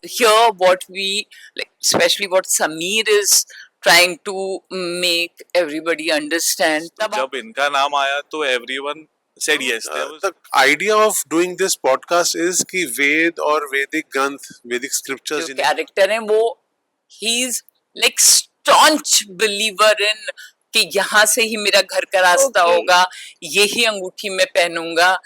Here what we like, especially what Sameer is trying to make everybody understand. जब इनका नाम आया तो everyone said yes. The idea of doing this podcast is कि वेद और वैदिक ग्रंथ, वैदिक स्क्रिप्चर्स जो कैरेक्टर है वो he is like staunch believer in कि यहाँ से ही मेरा घर का रास्ता होगा, यही अंगूठी मैं पहनूंगा.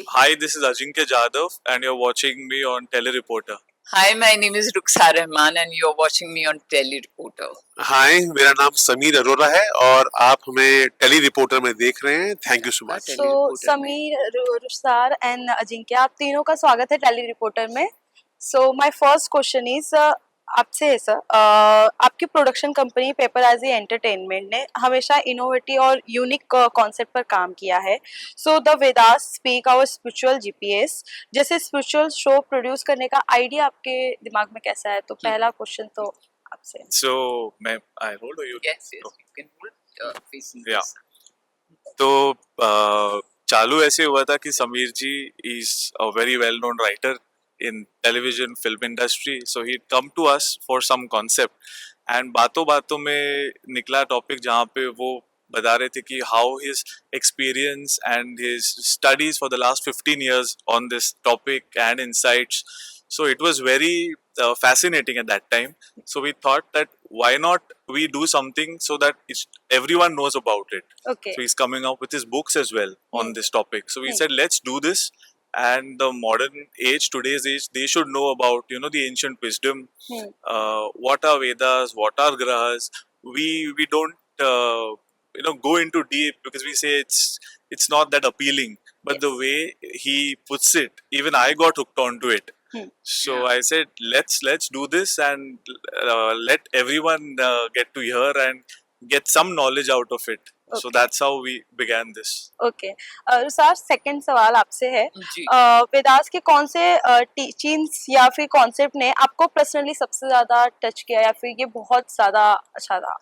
Hi, this is Ajinkya Jadhav and you're watching me on Telereporter. Hi, my name is Rukhsar Rahman and you're watching me on Telereporter. हाय, मेरा नाम समीर अरोरा है और आप हमें टेली रिपोर्टर में देख रहे हैं. Thank you so much. तो समीर, रुखसार एंड अजिंक्य, आप तीनों का स्वागत है टेली रिपोर्टर में. So my first question is आपसे है सर, आपकी प्रोडक्शन कंपनी पेपराजी एंटरटेनमेंट ने हमेशा इनोवेटिव और यूनिक कॉन्सेप्ट पर काम किया है. So the Vedas speak our spiritual GPS जैसे स्पिरिचुअल शो प्रोड्यूस करने का आइडिया आपके दिमाग में कैसा है? तो पहला क्वेश्चन तो आपसे. So, I hold or you? Yes, you can hold facing Yeah. this. तो चालू ऐसे हुआ था कि समीर जी is a very well known writer in television film industry, so he'd come to us for some concept and बातों में निकला topic जहाँ पे वो बता रहे थे कि how his experience and his studies for the last 15 years on this topic and insights, so it was very fascinating at that time. So we thought that why not we do something so that everyone knows about it. Okay. So he's coming up with his books as well on this topic. So we said let's do this, and the modern age, today's age, they should know about the ancient wisdom. What are Vedas, what are grahas. We don't go into deep because we say it's not that appealing, but the way he puts it, even I got hooked onto it. So I said let's do this and let everyone get to hear and get some knowledge out of it. So that's how we began this. Okay. Rukhsar, second सवाल आपसे है. वेदास के कौन से teachings या फिर concept ने आपको पर्सनली सबसे ज्यादा टच किया या फिर ये बहुत ज्यादा अच्छा था?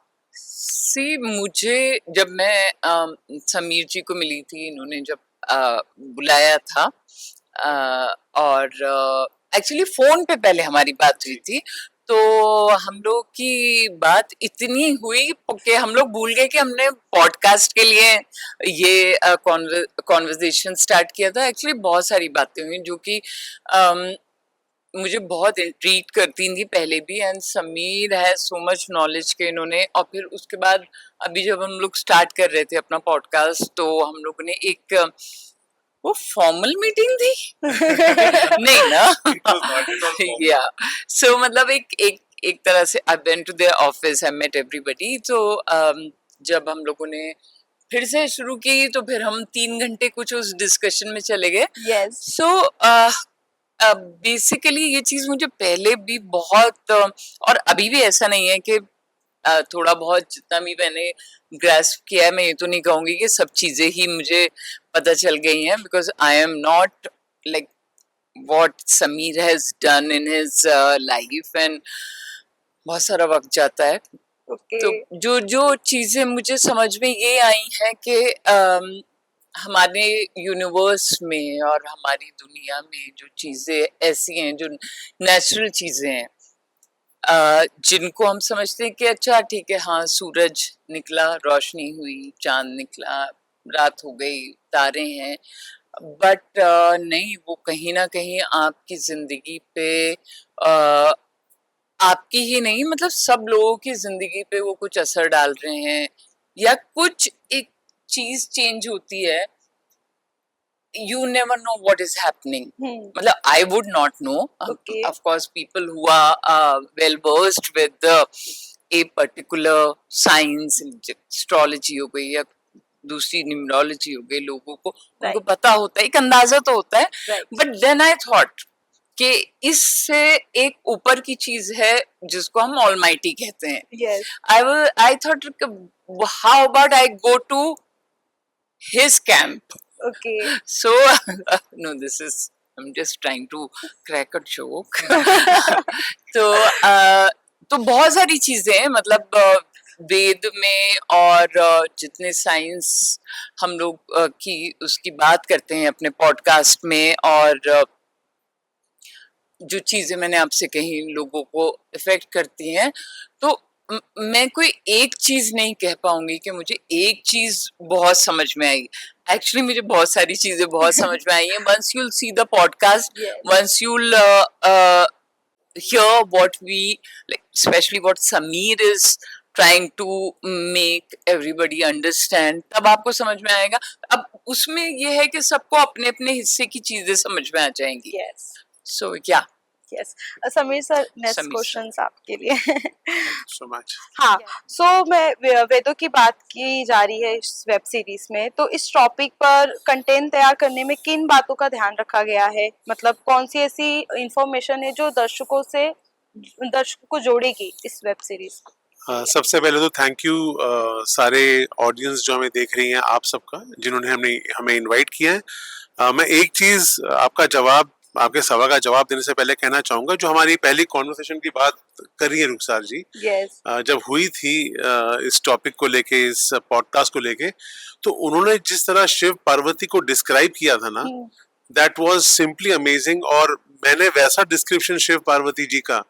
मुझे जब मैं समीर जी को मिली थी, इन्होंने जब बुलाया था और एक्चुअली फोन पे पहले हमारी बात हुई थी, तो हम लोग की बात इतनी हुई कि हम लोग भूल गए कि हमने पॉडकास्ट के लिए ये कॉन्वर्सेशन स्टार्ट किया था. एक्चुअली बहुत सारी बातें हुई जो कि मुझे बहुत इंट्रीग करती थी पहले भी, एंड समीर है सो मच नॉलेज के इन्होंने. और फिर उसके बाद अभी जब हम लोग स्टार्ट कर रहे थे अपना पॉडकास्ट, तो हम लोगों ने एक वो फॉर्मल मीटिंग थी नहीं ना या सो मतलब एक तरह से I went to their office, I met everybody. तो जब हम लोगों ने फिर से शुरू की तो फिर हम 3 घंटे कुछ उस डिस्कशन में चले गए. सो बेसिकली ये चीज मुझे पहले भी बहुत और अभी भी ऐसा नहीं है कि थोड़ा बहुत जितना भी मैंने ग्रास्प किया है, मैं ये तो नहीं कहूंगी कि सब चीजें ही मुझे पता चल गई हैं, because I am not like what Sameer has done in his life, and बहुत सारा वक्त जाता है. तो जो चीजें मुझे समझ में ये आई हैं कि हमारे यूनिवर्स में और हमारी दुनिया में जो चीजें ऐसी हैं, जो नेचुरल चीजें हैं, जिनको हम समझते हैं कि अच्छा ठीक है, हाँ सूरज निकला, रोशनी हुई, चांद निकला, रात हो गई, तारे हैं, बट नहीं, वो कहीं ना कहीं आपकी जिंदगी पे आपकी ही नहीं, मतलब सब लोगों की जिंदगी पे वो कुछ असर डाल रहे हैं, या कुछ एक चीज चेंज होती है. You never know what is happening. मतलब I would not know. Of course, people who are well versed with a particular science, astrology हो गई या दूसरी न्यूमरोलॉजी हो गई, लोगों को उनको पता होता है, एक अंदाजा तो होता है. But then I thought कि इससे एक ऊपर की चीज है जिसको हम ऑलमाइटी कहते हैं. I thought how about I go to his camp. So no, I'm just trying to crack a joke. तो बहुत सारी चीजें हैं, मतलब वेद में और जितने साइंस हम लोग की उसकी बात करते हैं अपने पॉडकास्ट में, और जो चीजें मैंने आपसे कही लोगों को इफेक्ट करती हैं, तो मैं कोई एक चीज नहीं कह पाऊंगी कि मुझे एक चीज बहुत समझ में आई। एक्चुअली मुझे बहुत सारी चीजें बहुत समझ में आई हैं। Once you'll see the podcast, once you'll hear what we like, especially what Sameer is trying to make everybody understand, तब आपको समझ में आएगा। अब उसमें ये है कि सबको अपने अपने हिस्से की चीजें समझ में आ जाएंगी। Yes. So yeah. Yes. Sameer sir, next Sameer question आपके लिए। so much. हाँ, सो मैं वेदों की बात की जा रही है इस वेब सीरीज में, तो इस टॉपिक पर कंटेंट तैयार करने में किन बातों का ध्यान रखा गया है? मतलब कौन सी ऐसी इंफॉर्मेशन है जो दर्शकों को जोड़ेगी इस वेब सीरीज? सबसे पहले तो थैंक यू सारे ऑडियंस जो हमें देख रही हैं, आप सबका, जिन्होंने हमें इनवाइट किया है। मैं एक चीज आपके सवाल का जवाब देने से पहले कहना चाहूंगा, जो हमारी पहली कॉन्वर्सेशन की बात कर रही है रुखसार जी, Yes. जब हुई थी इस टॉपिक को लेके, इस पॉडकास्ट को लेके, तो उन्होंने जिस तरह शिव पार्वती को डिस्क्राइब किया था ना, दैट वाज सिंपली अमेजिंग। और मैंने वैसा डिस्क्रिप्शन शिव पार्वती जी का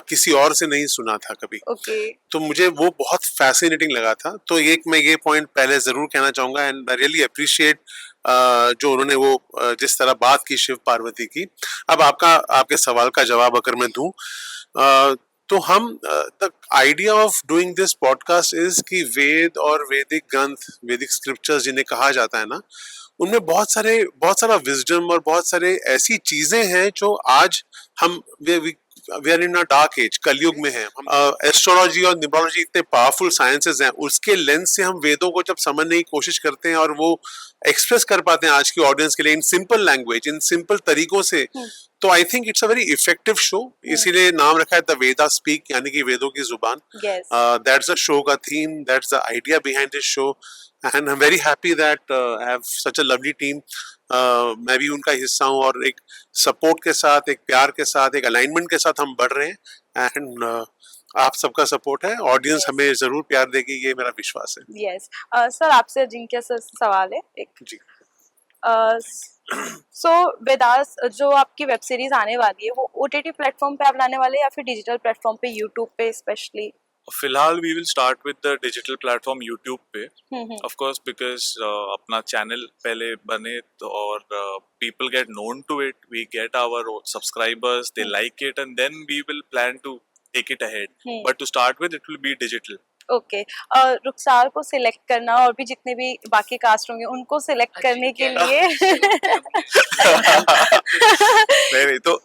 किसी और से नहीं सुना था कभी। Okay. तो मुझे वो बहुत फैसिनेटिंग लगा था। तो एक मैं ये पॉइंट पहले जरूर कहना चाहूंगा, एंड आई रियली अप्रिशिएट जो उन्होंने वो जिस तरह बात की शिव पार्वती की। अब आपके सवाल का जवाब अगर मैं दूं, तो हम the idea of doing this podcast is कि वेद और वैदिक ग्रंथ, वैदिक स्क्रिप्चर्स जिन्हें कहा जाता है ना, उनमें बहुत सारा विजडम और बहुत सारे ऐसी चीजें हैं जो आज हम we are in a dark age, Kalyug में है। एस्ट्रोलॉजी और न्यूमरोलॉजी इतने पावरफुल साइंसेज हैं, उसके लेंस से हम वेदों को जब समझने की कोशिश करते हैं और वो एक्सप्रेस कर पाते हैं आज की ऑडियंस के लिए in simple language, in simple तरीकों से, तो I think it's a very effective show. इसीलिए नाम रखा है द वेदा स्पीक, यानी कि वेदों की जुबान। दैट्स द शो का theme, that's the idea behind this show, and I am very happy that I have such a lovely team. मैं भी उनका हिस्सा हूँ, और एक सपोर्ट के साथ, एक प्यार के साथ, एक अलाइनमेंट के साथ हम बढ़ रहे हैं। एंड आप सबका सपोर्ट है, ऑडियंस हमें जरूर प्यार देगी, ये मेरा विश्वास है। यस सर, आपसे अजिंक्य सर सवाल है एक जी। सो वेदास जो आपकी वेब सीरीज आने वाली है, वो ओटीटी प्लेटफॉर्म पे आप लाने वाले हैं या फिर डिजिटल प्लेटफॉर्म पे, यूट्यूब पे स्पेशली? फिलहाल we will start with the digital platform YouTube पे, ऑफ कोर्स, बिकॉज अपना चैनल पहले बने तो, और people get known to it, we get our subscribers, they like it, and then we will plan to take it ahead, but to start with it will be digital. Okay, Rukhsar को select करना और भी जितने भी बाकी cast होंगे उनको select करने के लिए नहीं तो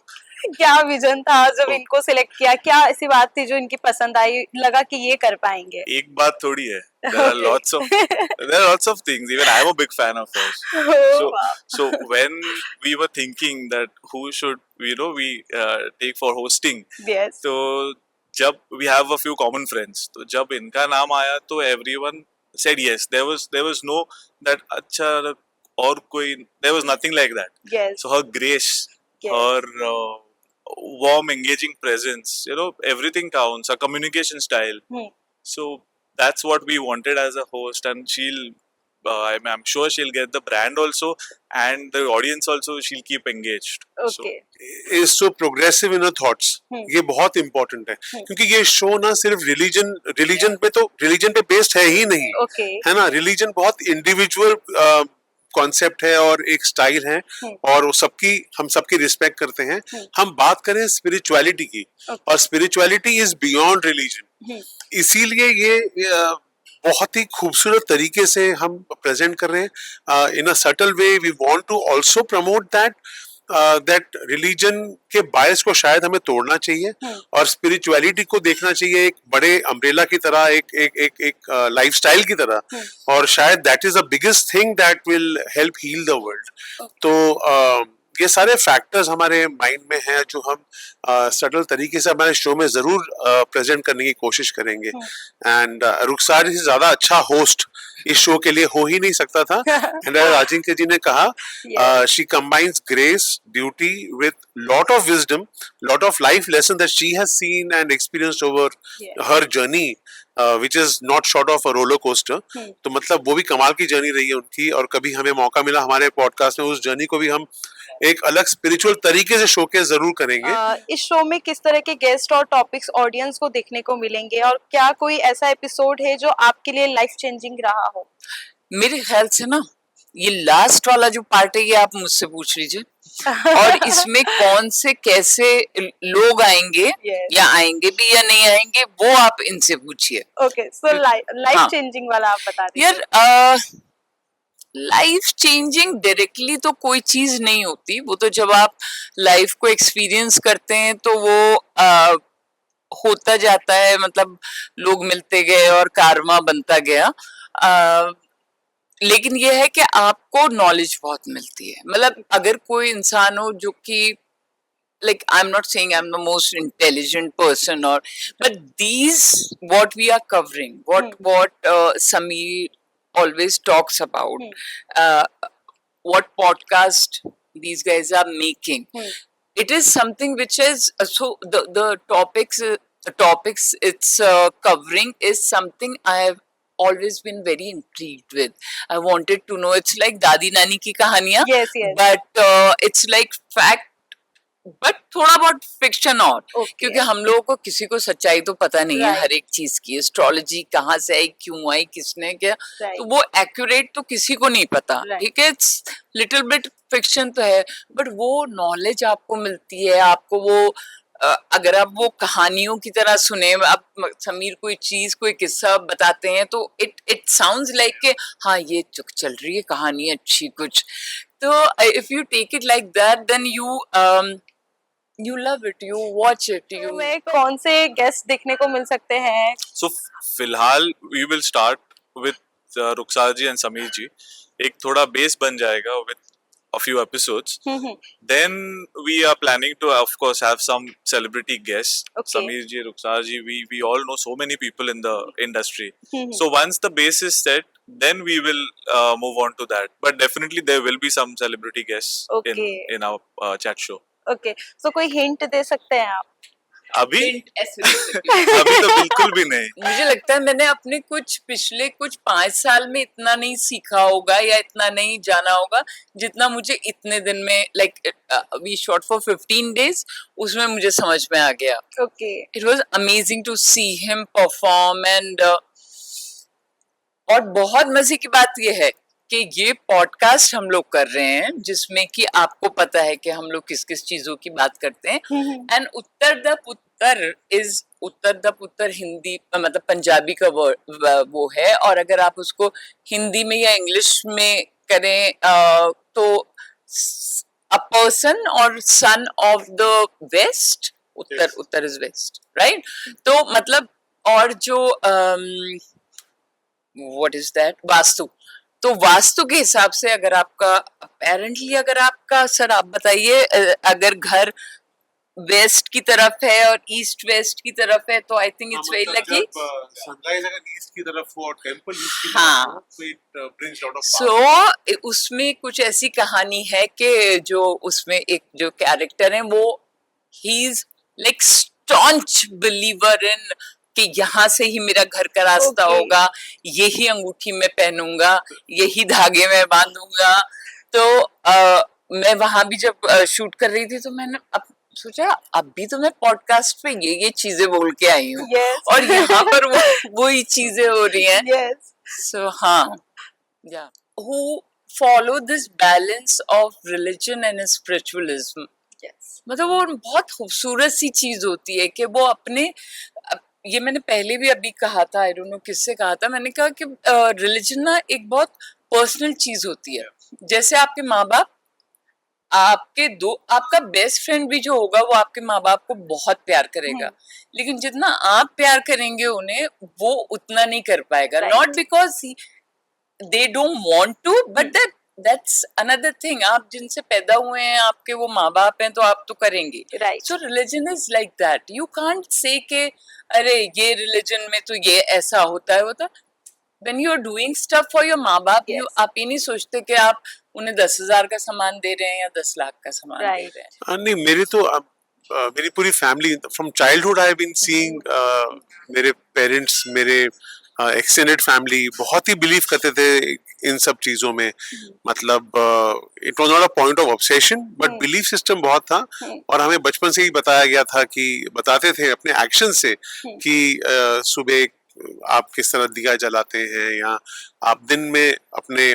क्या विजन था जब इनको सिलेक्ट किया? क्या ऐसी बात थी जो इनकी पसंद आई, लगा कि ये कर पाएंगे? एक बात थोड़ी है, there are lots of things. Even I am a big fan of hers. So when we were thinking that who should we take for hosting, Yes. तो जब we have a few common friends, तो जब इनका नाम आया तो everyone said yes. There was no that अच्छा और कोई, there was nothing like that. Yes. So her grace, her warm, engaging presence, everything counts. Her communication style. So that's what we wanted as a host, and I'm sure she'll get the brand also, and the audience also. She'll keep engaged. Okay. Is so progressive in her thoughts. ये बहुत important है, क्योंकि ये show ना सिर्फ religion पे based है ही नहीं, Okay. है ना। रिलीजन बहुत इंडिविजुअल कॉन्सेप्ट है और एक स्टाइल है, और हम सबकी रिस्पेक्ट करते हैं। हम बात करें स्पिरिचुअलिटी की, और स्पिरिचुअलिटी इज बियॉन्ड रिलीजन, इसीलिए ये बहुत ही खूबसूरत तरीके से हम प्रेजेंट कर रहे हैं। In a subtle way we want to also promote that religion के बायस को शायद हमें तोड़ना चाहिए, और स्पिरिचुअलिटी को देखना चाहिए एक बड़े अम्ब्रेला की तरह, एक लाइफस्टाइल की तरह, और शायद that is the biggest thing that will help heal the world. तो ये सारे फैक्टर्स हमारे माइंड में हैं, जो हम सटल तरीके से हमारे शो में जरूर प्रेजेंट करने की कोशिश करेंगे। एंड रुखसार से ज्यादा अच्छा होस्ट इस शो के लिए हो ही नहीं सकता था। एंड अजिंक्य जी ने कहा, she combines grace, beauty with lot of wisdom, lot of life lesson that she has seen and experienced over her journey, which is not short of a roller coaster. तो मतलब वो भी कमाल की जर्नी रही है उनकी, और कभी हमें मौका मिला हमारे पॉडकास्ट में उस जर्नी को भी हम एक अलग स्पिरिचुअल तरीके से शोकेस जरूर करेंगे। इस शो में किस तरह के गेस्ट और टॉपिक्स ऑडियंस को देखने को मिलेंगे और क्या कोई ऐसा एपिसोड है जो आपके लिए लाइफ चेंजिंग रहा हो? मेरे ख्याल से ना ये लास्ट वाला जो पार्ट है ये आप मुझसे पूछ लीजिए, और इसमें कौन से कैसे लोग आएंगे Yes. या आएंगे भी या नहीं आएंगे वो आप इनसे पूछिए। ओके, सो लाइफ हाँ। चेंजिंग वाला आप बता दीजिए। यार लाइफ चेंजिंग डायरेक्टली तो कोई चीज नहीं होती, वो तो जब आप लाइफ को एक्सपीरियंस करते हैं तो वो होता जाता है, मतलब लोग मिलते गए और कारमा बनता गया। लेकिन ये है कि आपको नॉलेज बहुत मिलती है, मतलब अगर कोई इंसान हो जो कि like I'm not saying I'm the most intelligent person, or but these what we are covering, what Sameer always talks about, uh, what podcast these guys are making, it is something which is so the topics it's covering is something I have always been very intrigued with. I wanted to know, it's like दादी नानी की कहानियां, Yes, yes. but it's like fact but थोड़ा बहुत fiction और Okay. क्योंकि हम लोगों को किसी को सच्चाई तो पता नहीं है Right. हर एक चीज की, एस्ट्रोलॉजी कहाँ से आई, क्यों आई, किसने किया, Right. तो वो एक्यूरेट तो किसी को नहीं पता। Right. ठीक है, इट्स लिटिल बिट फिक्शन तो है, बट वो नॉलेज आपको मिलती है, आपको वो अगर आप वो कहानियों की तरह सुने, आप समीर कोई चीज कोई किस्सा बताते हैं तो इट साउंड्स लाइक के हाँ ये चल रही है कहानी अच्छी कुछ, तो if you take it like that then you love it, you watch it, तो you में कौन से गेस्ट देखने को मिल सकते हैं? So फिलहाल we will start with Rukhsar ji and Sameer जी, एक थोड़ा बेस बन जाएगा with a few episodes. Then we are planning to of course have some celebrity guests. Okay. Sameer ji, Rukhsar ji, we all know so many people in the industry. So once the base is set, then we will move on to that. But definitely there will be some celebrity guests Okay. in our chat show. Okay, so कोई hint दे सकते हैं आप? अभी Hint ऐसे दे सकती हूँ। अभी तो बिल्कुल भी नहीं। मुझे लगता है मैंने अपने पिछले 5 साल में इतना नहीं सीखा होगा या इतना नहीं जाना होगा जितना मुझे इतने दिन में, like we shot for 15 days, उसमें मुझे समझ में आ गया। Okay, it was amazing to see him perform and और बहुत मजे की बात ये है कि ये पॉडकास्ट हम लोग कर रहे हैं जिसमें कि आपको पता है कि हम लोग किस किस चीजों की बात करते हैं, एंड उत्तर द पुत्तर हिंदी मतलब पंजाबी का वो है, और अगर आप उसको हिंदी में या इंग्लिश में करें तो अ पर्सन और सन ऑफ द वेस्ट, उत्तर इज वेस्ट, राइट? तो मतलब और जो व्हाट इज दैट, वास्तु, तो वास्तु के हिसाब से अगर आपका अपेरेंटली अगर आपका सर आप बताइए अगर घर वेस्ट की तरफ है और ईस्ट वेस्ट की तरफ है तो I think it's very lucky. Sunrise अगर ईस्ट की तरफ हो और टेंपल ईस्ट की हाँ। तरफ हो तो इट ब्रिंग्स लॉट ऑफ सो उसमें कुछ ऐसी कहानी है कि जो उसमें एक जो कैरेक्टर है वो he is like staunch believer in कि यहाँ से ही मेरा घर का रास्ता Okay. होगा, यही अंगूठी में पहनूंगा, यही धागे में बांधूंगा। तो मैं वहां भी जब शूट कर रही थी तो मैंने अब सोचा अभी तो मैं पॉडकास्ट पे ये चीजें बोल के आई हूँ, Yes. और यहाँ पर वही चीजें हो रही हैं। यस, So, हाँ, yeah, who follow this balance of religion and spiritualism, yes, मतलब वो बहुत खूबसूरत सी चीज होती है कि वो अपने ये मैंने पहले भी अभी कहा था, आई डोंट नो किससे कहा था, मैंने कहा कि रिलीजन ना एक बहुत पर्सनल चीज होती है। जैसे आपके माँ बाप आपका बेस्ट फ्रेंड भी जो होगा वो आपके माँ बाप को बहुत प्यार करेगा, लेकिन जितना आप प्यार करेंगे उन्हें वो उतना नहीं कर पाएगा, Right. Not because they don't want to but that's another thing. आप जिनसे पैदा हुए हैं आपके वो माँ बाप हैं तो आप तो करेंगे, right, so religion is like that. You can't say के अरे ये रिलीजन में तो ये ऐसा होता है when you are doing stuff for your माँ बाप, Yes. आप ये नहीं सोचते कि आप उन्हें 10,000 का सामान दे रहे हैं या 10 लाख का सामान दे Right. रहे हैं। नहीं मेरी तो मेरी पूरी family from childhood I have been seeing, मेरे पेरेंट्स मेरे एक्सटेंडेड फैमिली बहुत ही बिलीव करते थे इन सब चीजों में, मतलब it was not a point of obsession but belief system बहुत था। और हमें बचपन से ही बताया गया था कि बताते थे अपने एक्शन से कि सुबह आप किस तरह दिया जलाते हैं, या आप दिन में अपने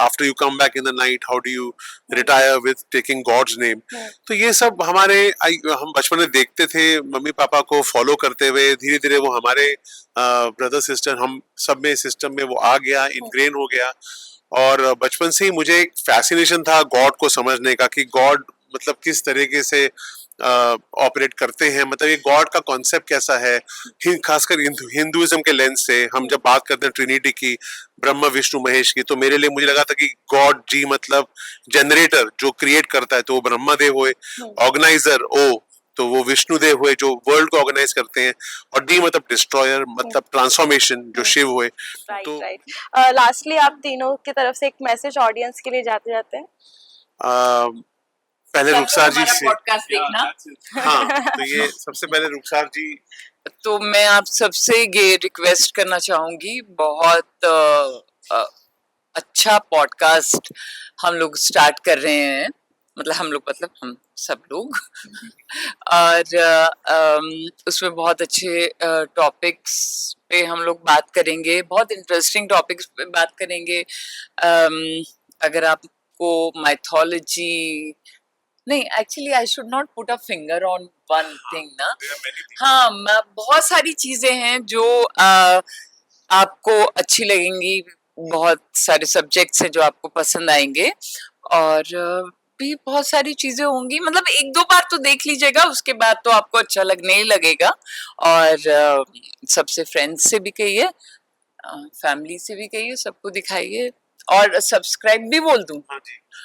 after you come back in the night how do you retire with taking God's name. तो ये सब हम बचपन में देखते थे, मम्मी पापा को फॉलो करते हुए धीरे धीरे वो हमारे ब्रदर सिस्टर हम सब में सिस्टम में वो आ गया, इनग्रेन हो गया। और बचपन से ही मुझे एक फैसिनेशन था गॉड को समझने का कि गॉड मतलब किस तरीके से ऑपरेट करते हैं, मतलब ये गॉड का कॉन्सेप्ट कैसा है। खासकर हिंदुइज्म के लेंस से हम जब बात करते हैं ट्रिनिटी की, ब्रह्मा विष्णु महेश की, तो मेरे लिए मुझे लगा था कि गॉड जी मतलब जनरेटर जो क्रिएट करता है तो वो ब्रह्मा देव हुए, ऑर्गेनाइजर ओ तो वो विष्णु देव हुए जो वर्ल्ड को ऑर्गेनाइज करते हैं, और डी मतलब डिस्ट्रॉयर मतलब ट्रांसफॉर्मेशन जो शिव हुए। तो लास्टली आप तीनों की तरफ से एक मैसेज ऑडियंस के लिए जाते जाते हैं। पहले रुखसार जी से पॉडकास्ट देखना। हाँ, तो ये सबसे पहले रुखसार जी। तो मैं आप सबसे ये रिक्वेस्ट करना चाहूंगी, बहुत अच्छा पॉडकास्ट हम लोग स्टार्ट कर रहे हैं, मतलब हम लोग मतलब हम सब लोग और उसमें बहुत अच्छे टॉपिक्स पे हम लोग बात करेंगे, बहुत इंटरेस्टिंग टॉपिक्स पे बात करेंगे। अगर आपको माइथोलॉजी नहीं, actually I should not put a finger on one thing ना, हाँ बहुत सारी चीजें हैं जो आपको अच्छी लगेंगी, बहुत सारे सब्जेक्ट्स हैं जो आपको पसंद आएंगे, और भी बहुत सारी चीजें होंगी, मतलब एक दो बार तो देख लीजिएगा, उसके बाद तो आपको अच्छा लगने ही लगेगा। और सबसे फ्रेंड्स से भी कहिए, फैमिली से भी कहिए, सबको दिखाइए, और सब्सक्राइब भी बोल दूं?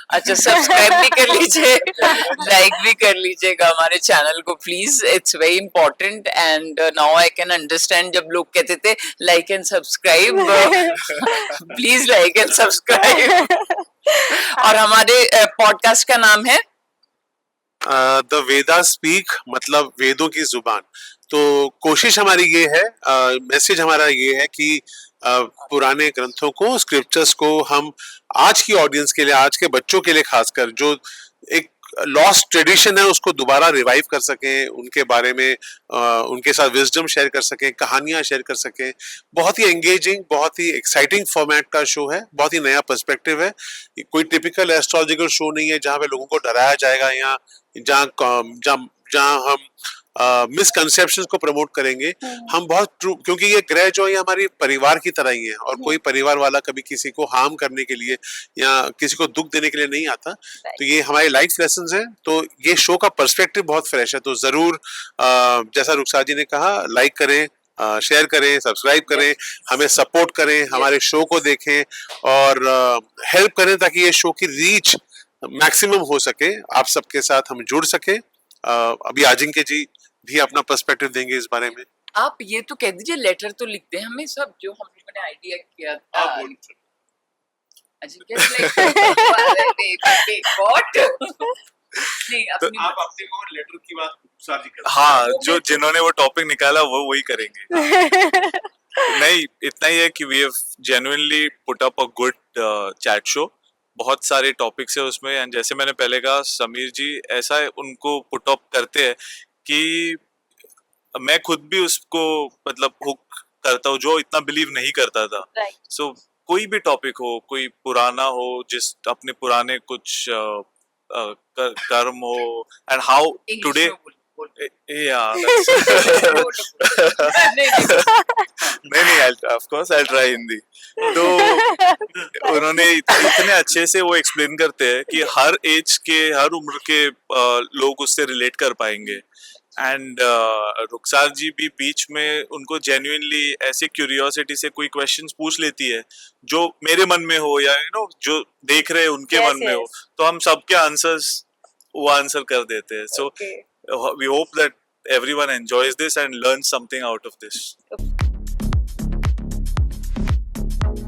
अच्छा, सब्सक्राइब भी कर लीजिए, लाइक भी कर लीजिएगा हमारे चैनल को please, it's very important. And now I can understand जब लोग कहते थे like and subscribe, please like and subscribe. और हमारे पॉडकास्ट का नाम है द वेदा स्पीक, मतलब वेदों की जुबान। तो कोशिश हमारी ये है, मैसेज हमारा ये है कि पुराने ग्रंथों को, स्क्रिप्चर्स को हम आज की ऑडियंस के लिए, आज के बच्चों के लिए खासकर, जो एक लॉस्ट ट्रेडिशन है उसको दोबारा रिवाइव कर सकें, उनके बारे में उनके साथ विजडम शेयर कर सकें, कहानियां शेयर कर सकें। बहुत ही एंगेजिंग, बहुत ही एक्साइटिंग फॉर्मेट का शो है, बहुत ही नया पर्सपेक्टिव है। कोई टिपिकल एस्ट्रोलॉजिकल शो नहीं है जहाँ पे लोगों को डराया जाएगा, या जहाँ हम मिसकंसेप्शंस को प्रमोट करेंगे। हम बहुत ट्रू, क्योंकि ये ग्रह जो है हमारी परिवार की तरह ही है, और कोई परिवार वाला कभी किसी को हार्म करने के लिए या किसी को दुख देने के लिए नहीं आता। तो ये हमारे लाइफ लेसन्स हैं। तो ये शो का पर्सपेक्टिव बहुत फ्रेश है, तो जरूर जैसा रुखसार जी ने कहा, लाइक करें, शेयर करें, सब्सक्राइब करें, हमें सपोर्ट करें, हमारे शो को देखें और हेल्प करें ताकि ये शो की रीच मैक्सिमम हो सके, आप सबके साथ हम जुड़ सके। अभी अजिंक्य जी भी अपना पर्सपेक्टिव देंगे इस बारे में। आप ये तो कह दीजिए, लेटर तो लिखते हैं हमें सब, जो हम लोगों ने आइडिया किया था। अजिंक्य नहीं, तो अपनी आप अपने को लेटर की बात साझी करें। हाँ, जो जिन्होंने वो टॉपिक निकाला वो वही करेंगे। नहीं, इतना ही है कि we have genuinely put up a good chat show. बहुत सारे टॉपिक्स है उसमें, एंड जैसे मैंने पहले कहा, समीर जी ऐसा उनको पुट अप करते हैं कि मैं खुद भी उसको मतलब हुक करता हूँ, जो इतना बिलीव नहीं करता था। सो कोई भी टॉपिक हो, कोई पुराना हो, जिस अपने पुराने कुछ कर्म हो, एंड हाउ टुडे नहीं, of course I try Hindi. तो उन्होंने इतने अच्छे से वो एक्सप्लेन करते हैं कि हर एज के, हर उम्र के लोग उससे रिलेट कर पाएंगे। एंड रुखसार जी भी बीच में उनको जेन्युइनली ऐसे क्यूरियोसिटी से कोई क्वेश्चंस पूछ लेती है जो मेरे मन में हो, या जो देख रहे हैं उनके मन में हो, तो हम सबके आंसर्स वो आंसर कर देते हैं। So we hope that everyone enjoys this and learns something out of this.